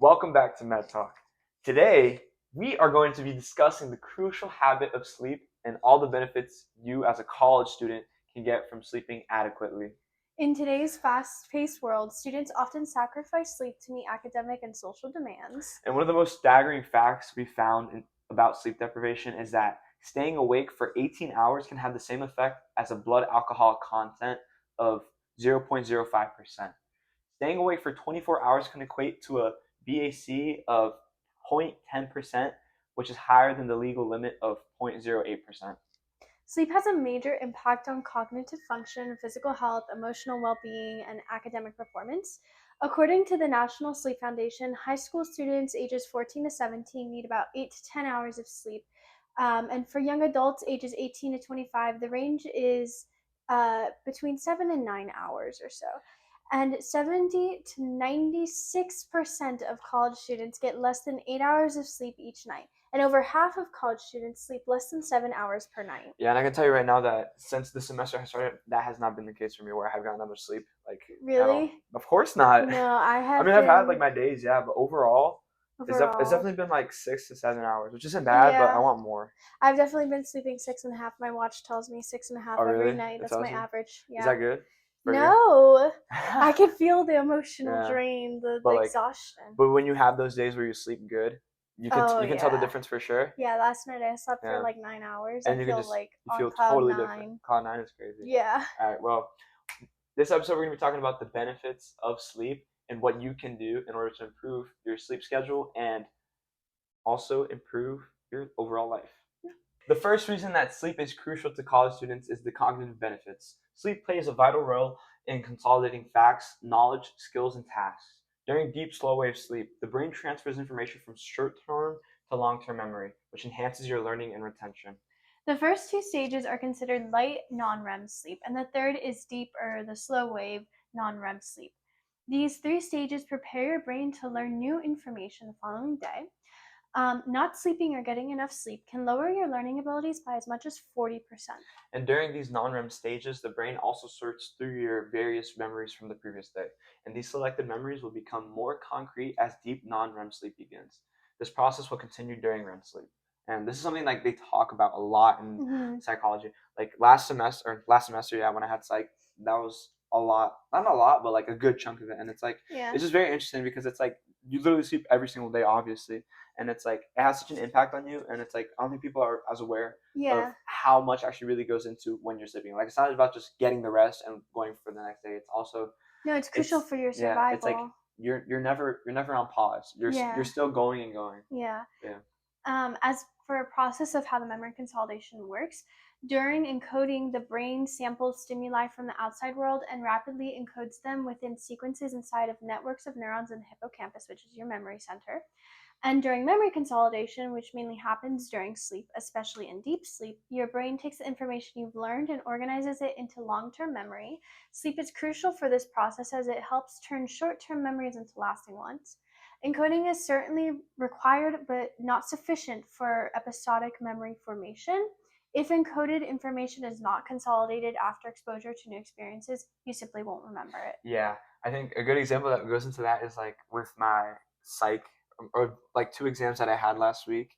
Welcome back to MedTalk. Today, we are going to be discussing the crucial habit of sleep and all the benefits you as a college student can get from sleeping adequately. In today's fast-paced world, students often sacrifice sleep to meet academic and social demands. And one of the most staggering facts we found about sleep deprivation is that staying awake for 18 hours can have the same effect as a blood alcohol content of 0.05%. Staying awake for 24 hours can equate to a BAC of 0.10%, which is higher than the legal limit of 0.08%. Sleep has a major impact on cognitive function, physical health, emotional well-being, and academic performance. According to the National Sleep Foundation, high school students ages 14 to 17 need about 8 to 10 hours of sleep. And for young adults ages 18 to 25, the range is between 7 and 9 hours or so. And 70 to 96% of college students get less than 8 hours of sleep each night. And over half of college students sleep less than 7 hours per night. Yeah, and I can tell you right now that since the semester has started, that has not been the case for me where I have gotten that much sleep. Like, at all. Really? Of course not. No, I I have mean, I've had been like my days, yeah, but overall, it's overall. definitely been like 6 to 7 hours, which isn't bad, but I Yeah, want more. I've definitely been sleeping 6.5. My watch tells me 6.5 Oh, every really? night. It That's tells my you? average. Is Yeah. that good for you? No, I can feel the emotional Yeah, drain, the but like, exhaustion. but when you have those days where you sleep good, Oh you can tell the yeah. difference for sure. Yeah, last night I slept for Yeah, like 9 hours. I and feel like you on feel cloud totally different. nine. Cloud nine is crazy. Yeah. All right, well, this episode we're gonna be talking about the benefits of sleep and what you can do in order to improve your sleep schedule and also improve your overall life. The first reason that sleep is crucial to college students is the cognitive benefits. Sleep plays a vital role in consolidating facts, knowledge, skills, and tasks. During deep, slow wave sleep, the brain transfers information from short term to long term memory, which enhances your learning and retention. The first two stages are considered light non-REM sleep, and the third is deep or the slow wave non-REM sleep. These three stages prepare your brain to learn new information the following day. Not sleeping or getting enough sleep can lower your learning abilities by as much as 40%. And during these non REM stages, the brain also sorts through your various memories from the previous day. And these selected memories will become more concrete as deep non REM sleep begins. This process will continue during REM sleep. And this is something like they talk about a lot in Mm-hmm. psychology. Like last semester, yeah, when I had psych, that was a lot, not a lot, but like a good chunk of it. And it's like, Yeah. it's just very interesting because it's like you literally sleep every single day, obviously. And it's like, it has such an impact on you. And it's like, I don't think people are as aware of how much actually really goes into when you're sleeping. Like, it's not about just getting the rest and going for the next day. It's also No, it's crucial for your survival. yeah. It's like you're never on pause. You're still going and going. Yeah. Yeah. As for a process of how the memory consolidation works, during encoding, the brain samples stimuli from the outside world and rapidly encodes them within sequences inside of networks of neurons in the hippocampus, which is your memory center. And during memory consolidation, which mainly happens during sleep, especially in deep sleep, your brain takes the information you've learned and organizes it into long-term memory. Sleep is crucial for this process as it helps turn short-term memories into lasting ones. Encoding is certainly required but not sufficient for episodic memory formation. If encoded information is not consolidated after exposure to new experiences, you simply won't remember it. Yeah, I think a good example that goes into that is like with my psych or like two exams that I had last week.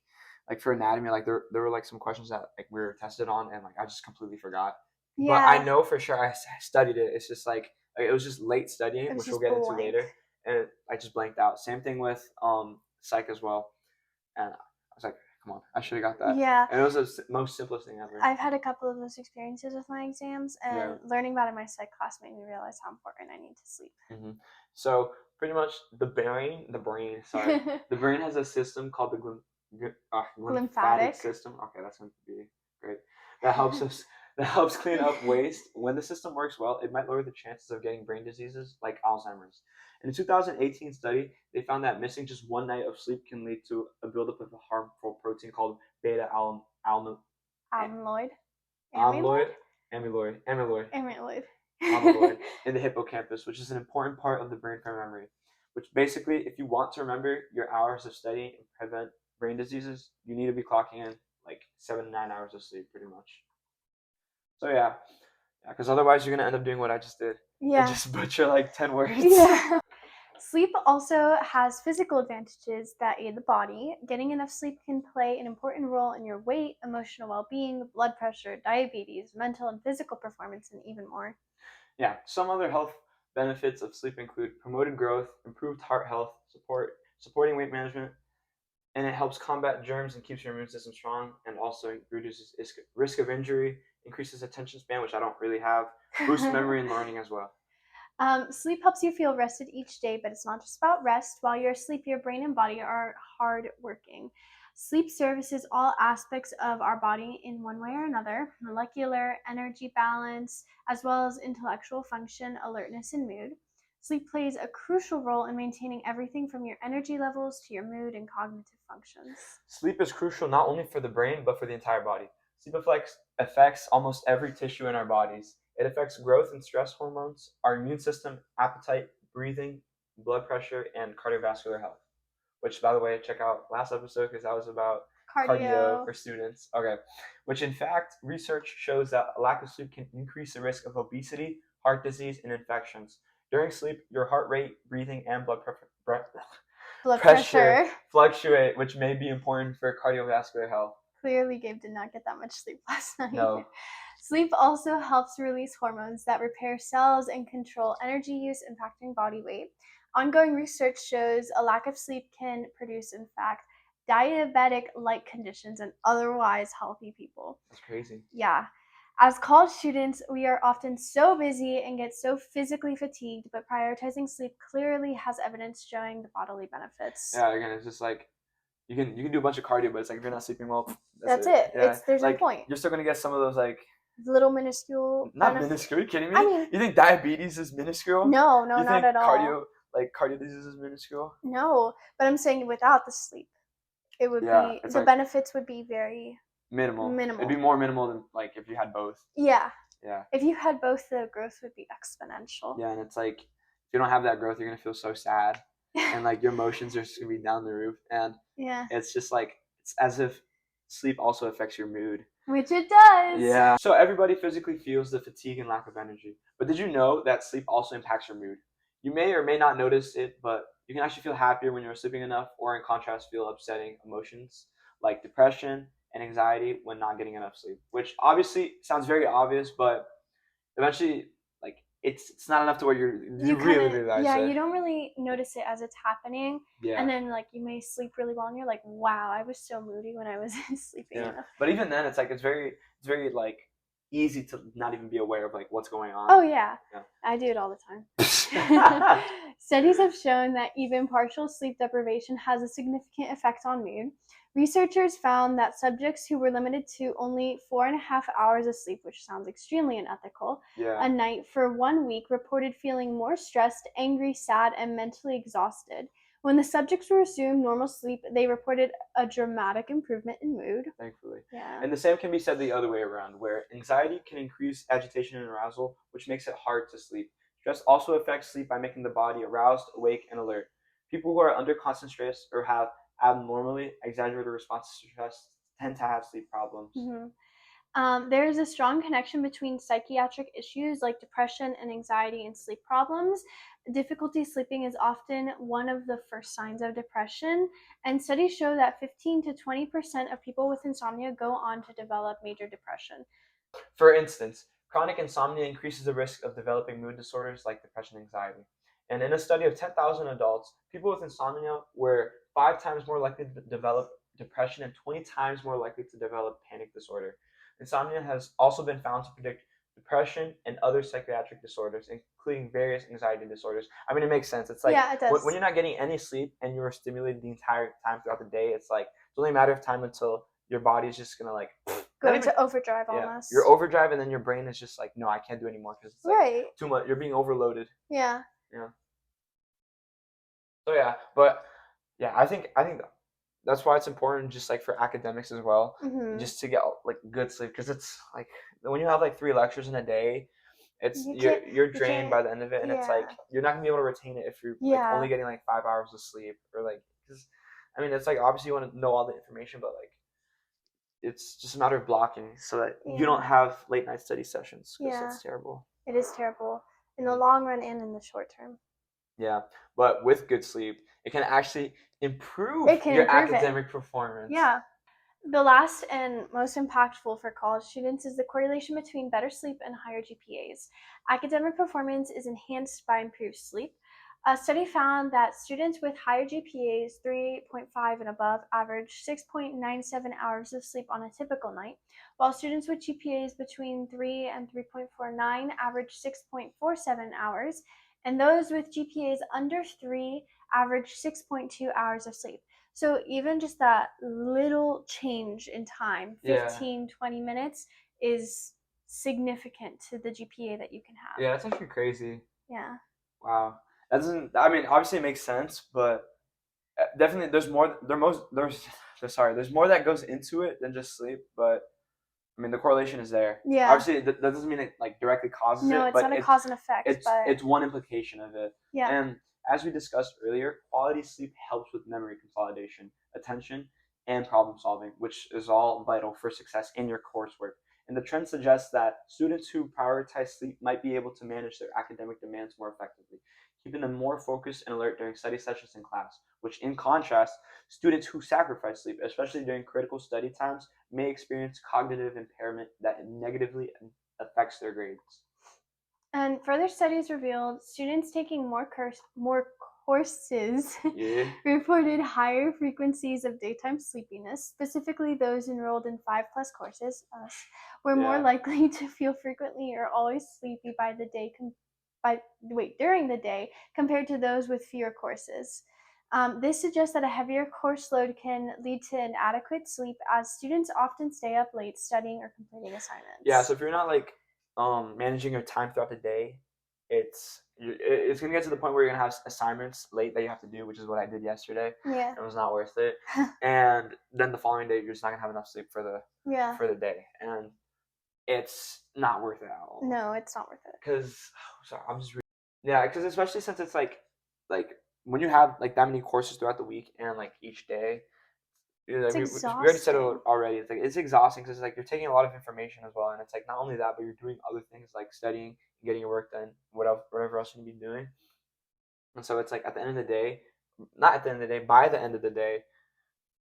Like for anatomy, like there were like some questions that like we were tested on, and like I just completely forgot. But I know for sure I studied it. It's just like it was just late studying, which we'll get into later, and I just blanked out. Same thing with psych as well, and I was like, come on, I should have got that. Yeah. And it was the most simplest thing ever. I've had a couple of those experiences with my exams, and Yeah. learning about it in my psych class made me realize how important I need to sleep. Mm-hmm. So pretty much the brain has a system called the lymphatic system. Okay, that's going to be great. That helps us. That helps clean up waste. When the system works well, it might lower the chances of getting brain diseases like Alzheimer's. In a 2018 study, they found that missing just one night of sleep can lead to a buildup of a harmful protein called beta amyloid. Amyloid in the hippocampus, which is an important part of the brain for memory. Which basically, if you want to remember your hours of study and prevent brain diseases, you need to be clocking in like 7 to 9 hours of sleep, pretty much. So yeah, because otherwise you're gonna end up doing what I just did. Yeah. And just butcher like 10 words. Yeah. Sleep also has physical advantages that aid the body. Getting enough sleep can play an important role in your weight, emotional well being, blood pressure, diabetes, mental and physical performance, and even more. Yeah, some other health benefits of sleep include promoted growth, improved heart health, supporting weight management, and it helps combat germs and keeps your immune system strong, and also reduces risk of injury, increases attention span, which I don't really have, boosts memory and learning as well. Sleep helps you feel rested each day, but it's not just about rest. While you're asleep, your brain and body are hard working. Sleep services all aspects of our body in one way or another: molecular, energy balance, as well as intellectual function, alertness, and mood. Sleep plays a crucial role in maintaining everything from your energy levels to your mood and cognitive functions. Sleep is crucial not only for the brain, but for the entire body. Sleep affects almost every tissue in our bodies. It affects growth and stress hormones, our immune system, appetite, breathing, blood pressure, and cardiovascular health. Which, by the way, check out last episode because that was about cardio Cardio. for students. Okay. Which, in fact, research shows that a lack of sleep can increase the risk of obesity, heart disease, and infections. During sleep, your heart rate, breathing, and Blood pressure pressure. fluctuate, which may be important for cardiovascular health. Clearly, Gabe did not get that much sleep last night. No. Sleep also helps release hormones that repair cells and control energy use, impacting body weight. Ongoing research shows a lack of sleep can produce, in fact, diabetic like conditions in otherwise healthy people. That's crazy. Yeah. As college students, we are often so busy and get so physically fatigued, but prioritizing sleep clearly has evidence showing the bodily benefits. Yeah, again, it's just like you can do a bunch of cardio, but it's like if you're not sleeping well, That's it. Yeah, There's no like point. you're still gonna get some of those like Little minuscule not minuscule. Are you kidding me? I mean, You think diabetes is minuscule? no, You not think at all. cardio disease is minuscule? No, but I'm saying without the sleep, it would Yeah, be it's the like benefits would be very minimal. It'd be minimal. more minimal than like if you had both. Yeah. Yeah. If you had both, the growth would be exponential. Yeah, and it's like if you don't have that growth, you're gonna feel so sad, and like your emotions are just gonna be down the roof, and Yeah. it's just like it's as if sleep also affects your mood. Which it does. Yeah. So everybody physically feels the fatigue and lack of energy. But did you know that sleep also impacts your mood? You may or may not notice it, but you can actually feel happier when you're sleeping enough, or in contrast, feel upsetting emotions like depression and anxiety when not getting enough sleep. Which obviously sounds very obvious, but eventually, like it's not enough to where you really realize yeah, it. you don't really notice it as it's happening. Yeah. And then like you may sleep really well and you're like, wow, I was so moody when I was sleeping Yeah. enough. But even then, it's like it's very like easy to not even be aware of like what's going on. Oh yeah. Yeah. I do it all the time. Studies have shown that even partial sleep deprivation has a significant effect on mood. Researchers found that subjects who were limited to only 4.5 hours of sleep, which sounds extremely unethical, a night for 1 week reported feeling more stressed, angry, sad, and mentally exhausted. When the subjects were resumed normal sleep, they reported a dramatic improvement in mood. Thankfully. Yeah. And the same can be said the other way around, where anxiety can increase agitation and arousal, which makes it hard to sleep. Stress also affects sleep by making the body aroused, awake, and alert. People who are under constant stress or have abnormally exaggerated responses to stress tend to have sleep problems. Mm-hmm. There is a strong connection between psychiatric issues like depression and anxiety and sleep problems. Difficulty sleeping is often one of the first signs of depression, and studies show that 15 to 20% of people with insomnia go on to develop major depression. For instance, chronic insomnia increases the risk of developing mood disorders like depression and anxiety. And in a study of 10,000 adults, people with insomnia were 5 times more likely to develop depression and 20 times more likely to develop panic disorder. Insomnia has also been found to predict depression and other psychiatric disorders, including various anxiety disorders. I mean, it makes sense. It's like Yeah, it does. when you're not getting any sleep and you're stimulated the entire time throughout the day, it's like it's only a matter of time until your body's just gonna like Go into overdrive yeah, almost. you're overdrive, and then your brain is just like, no, I can't do anymore because it's like Right. too much. You're being overloaded. Yeah. Yeah. So yeah, but yeah, I think that's why it's important, just like for academics as well, Mm-hmm. just to get like good sleep, because it's like when you have like 3 lectures in a day, it's you're drained by the end of it, and it's like you're not gonna be able to retain it if you're like only getting like 5 hours of sleep, or like because I mean it's like obviously you want to know all the information, but like it's just a matter of blocking so that you don't have late night study sessions, because that's terrible. It is terrible in the long run and in the short term. Yeah, but with good sleep, it can actually improve It can your improve it. academic performance. Yeah. The last and most impactful for college students is the correlation between better sleep and higher GPAs. Academic performance is enhanced by improved sleep. A study found that students with higher GPAs 3.5 and above average 6.97 hours of sleep on a typical night, while students with GPAs between 3 and 3.49 average 6.47 hours, and those with GPAs under 3 average 6.2 hours of sleep. So even just that little change in time, Yeah. 15, 20 minutes, is significant to the GPA that you can have. Yeah, that's actually crazy. Yeah. Wow. That doesn't. I mean, obviously it makes sense, but definitely there's more. There's more that goes into it than just sleep. But I mean, the correlation is there. Yeah. Obviously, that doesn't mean it like directly causes No, it, it's but not a cause and effect, but it's one implication of it. yeah. And as we discussed earlier, quality sleep helps with memory consolidation, attention, and problem solving, which is all vital for success in your coursework. And the trend suggests that students who prioritize sleep might be able to manage their academic demands more effectively, keeping them more focused and alert during study sessions in class, which in contrast, students who sacrifice sleep, especially during critical study times, may experience cognitive impairment that negatively affects their grades. And further studies revealed students taking more courses Yeah. reported higher frequencies of daytime sleepiness, specifically those enrolled in 5+ courses, us, were more Yeah. likely to feel frequently or always sleepy during the day compared to those with fewer courses. This suggests that a heavier course load can lead to inadequate sleep, as students often stay up late studying or completing assignments. Yeah, so if you're not like managing your time throughout the day, it's gonna get to the point where you're gonna have assignments late that you have to do, which is what I did yesterday. Yeah. It was not worth it. And then the following day, you're just not gonna have enough sleep for Yeah. the day, and it's not worth it at all. No, it's not worth it. Because sorry, I'm just yeah, because especially since it's like when you have like that many courses throughout the week and like each day, It's we already said it exhausting. already. It's like it's exhausting because it's like you're taking a lot of information as well, and it's like not only that, but you're doing other things like studying, getting your work done, whatever else you need to be doing. And so it's like at the end of the day, not at the end of the day, by the end of the day,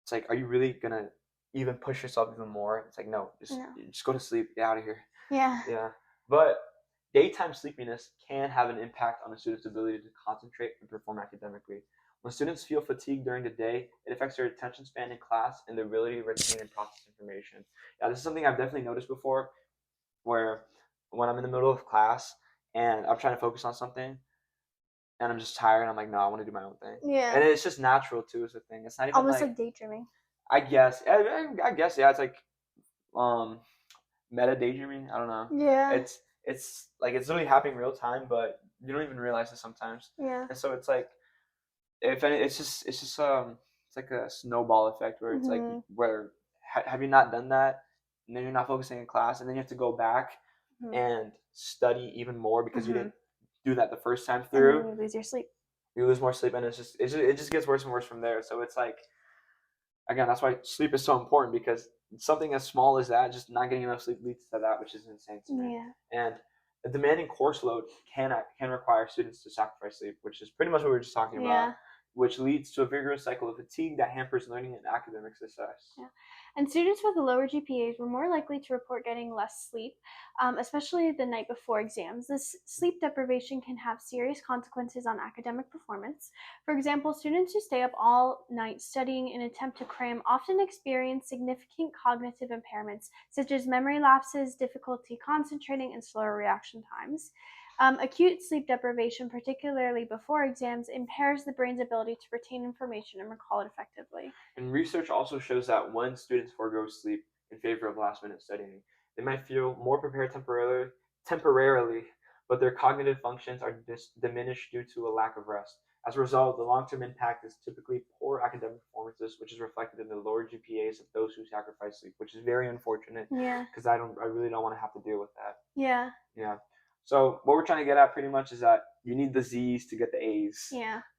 it's like, are you really gonna even push yourself even more? It's like no, No. just go to sleep, get out of here. Yeah. Yeah, but daytime sleepiness can have an impact on a student's ability to concentrate and perform academically. When students feel fatigued during the day, it affects their attention span in class and their ability to retain and process information. Yeah, this is something I've definitely noticed before, where when I'm in the middle of class and I'm trying to focus on something and I'm just tired, I'm like, no, I want to do my own thing. Yeah. And it's just natural too, is the thing. It's not even Almost like like daydreaming. I guess, I guess, yeah, it's like um meta daydreaming. I don't know. Yeah. It's like it's literally happening real time, but you don't even realize it sometimes. Yeah. And so it's like if any, it's like a snowball effect where it's like Mhm. where have you not done that, and then you're not focusing in class, and then you have to go back Mhm. and study even more because you Mhm. didn't do that the first time And then through. you lose your sleep. You lose more sleep, and it just gets worse and worse from there. So it's like again, that's why sleep is so important because something as small as that, just not getting enough sleep, leads to that, which is insane to me. Yeah. And a demanding course load can require students to sacrifice sleep, which is pretty much what we were just talking about, Yeah. which leads to a vigorous cycle of fatigue that hampers learning and academic success. Yeah. And students with lower GPAs were more likely to report getting less sleep, especially the night before exams. This sleep deprivation can have serious consequences on academic performance. For example, students who stay up all night studying in an attempt to cram often experience significant cognitive impairments, such as memory lapses, difficulty concentrating, and slower reaction times. Acute sleep deprivation, particularly before exams, impairs the brain's ability to retain information and recall it effectively. And research also shows that when students forego sleep in favor of last minute studying, they might feel more prepared temporarily, but their cognitive functions are diminished due to a lack of rest. As a result, the long term impact is typically poor academic performances, which is reflected in the lower GPAs of those who sacrifice sleep, which is very unfortunate Yeah. because I really don't want to have to deal with that. Yeah. Yeah. So what we're trying to get at pretty much is that you need the Z's to get the A's. Yeah.